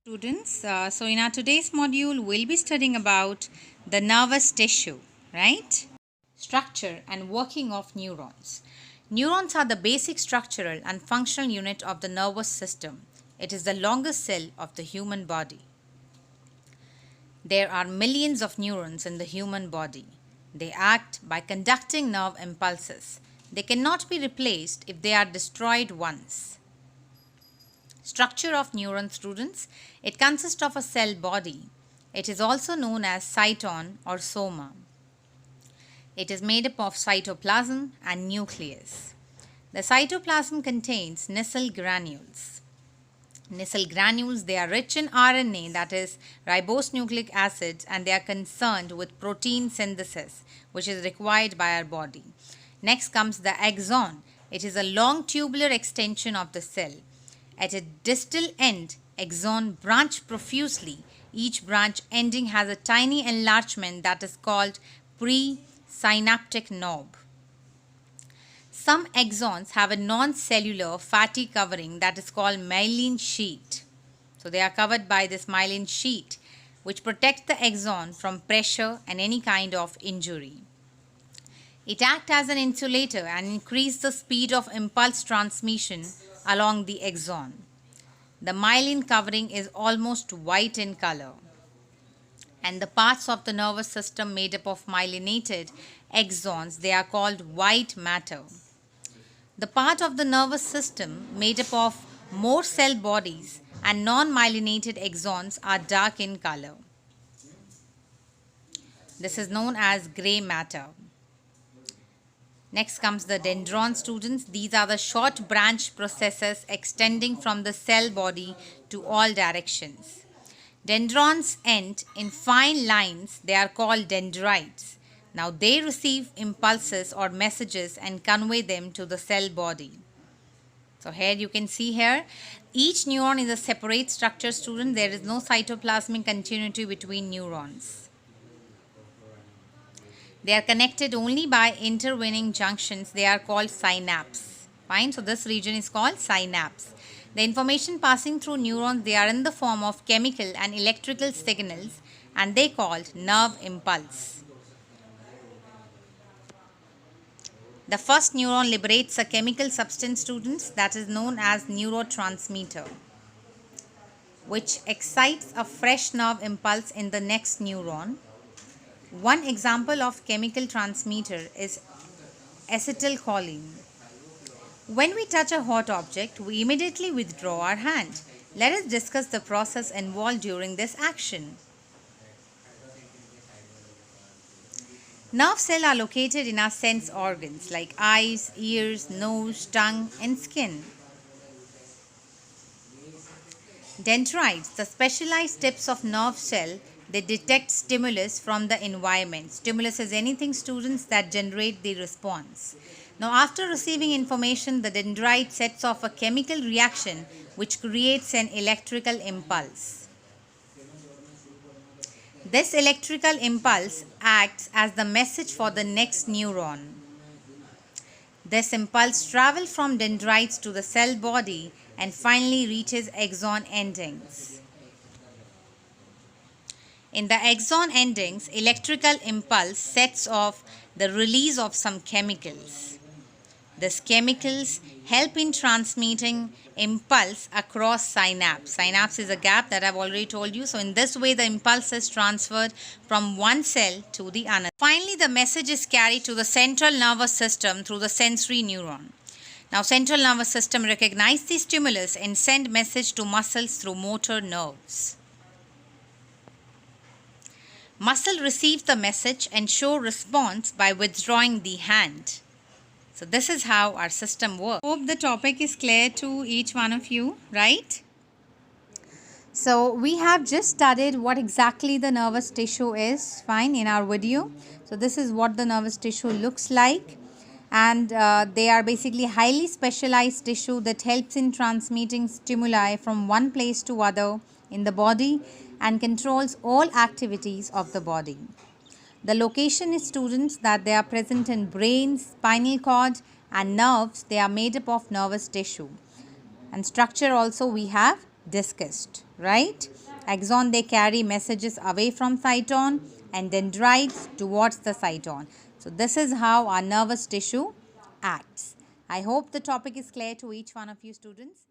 Students, so in our today's module, we'll be studying about the nervous tissue, right? Structure and working of neurons. Neurons are the basic structural and functional unit of the nervous system. It is the longest cell of the human body. There are millions of neurons in the human body. They act by conducting nerve impulses. They cannot be replaced if they are destroyed once. Structure of neuron, students. It consists of a cell body. It is also known as cyton or soma. It is made up of cytoplasm and nucleus. The cytoplasm contains Nissl granules. Nissl granules, they are rich in RNA, that is ribose nucleic acids, and they are concerned with protein synthesis, which is required by our body. Next comes the axon. It is a long tubular extension of the cell. At a distal end, axon branch profusely. Each branch ending has a tiny enlargement that is called presynaptic knob. Some axons have a non-cellular fatty covering that is called myelin sheath. So they are covered by this myelin sheath, which protects the axon from pressure and any kind of injury. It acts as an insulator and increases the speed of impulse transmission along the axon. The myelin covering is almost white in color, and the parts of the nervous system made up of myelinated axons, they are called white matter. The part of the nervous system made up of more cell bodies and non-myelinated axons are dark in color. This is known as gray matter. Next comes the dendron, students. These are the short branch processes extending from the cell body to all directions. Dendrons end in fine lines. They are called dendrites. Now they receive impulses or messages and convey them to the cell body. So here you can see here, each neuron is a separate structure, student. There is no cytoplasmic continuity between neurons. They are connected only by intervening junctions. They are called synapse. Fine. So this region is called synapse. The information passing through neurons, they are in the form of chemical and electrical signals, and they called nerve impulse. The first neuron liberates a chemical substance, students, that is known as neurotransmitter, which excites a fresh nerve impulse in the next neuron. One example of chemical transmitter is acetylcholine. When we touch a hot object, we immediately withdraw our hand. Let us discuss the process involved during this action. Nerve cells are located in our sense organs like eyes, ears, nose, tongue, and skin. Dendrites, the specialized tips of nerve cell, they detect stimulus from the environment. Stimulus is anything, students, that generate the response. Now, after receiving information, the dendrite sets off a chemical reaction which creates an electrical impulse. This electrical impulse acts as the message for the next neuron. This impulse travels from dendrites to the cell body and finally reaches axon endings. In the axon endings, electrical impulse sets off the release of some chemicals. These chemicals help in transmitting impulse across synapse. Synapse is a gap that I've already told you. So in this way, the impulse is transferred from one cell to the another. Finally, the message is carried to the central nervous system through the sensory neuron. Now, central nervous system recognize the stimulus and send message to muscles through motor nerves. Muscle receives the message and show response by withdrawing the hand. So this is how our system works. Hope the topic is clear to each one of you, right? So we have just studied what exactly the nervous tissue is, fine, in our video. So this is what the nervous tissue looks like. And they are basically highly specialized tissue that helps in transmitting stimuli from one place to other in the body and controls all activities of the body. The location is, students, that they are present in brain, spinal cord and nerves. They are made up of nervous tissue. And structure also we have discussed, right? Axon, they carry messages away from cyton and dendrites towards the cyton. So this is how our nervous tissue acts. I hope the topic is clear to each one of you students.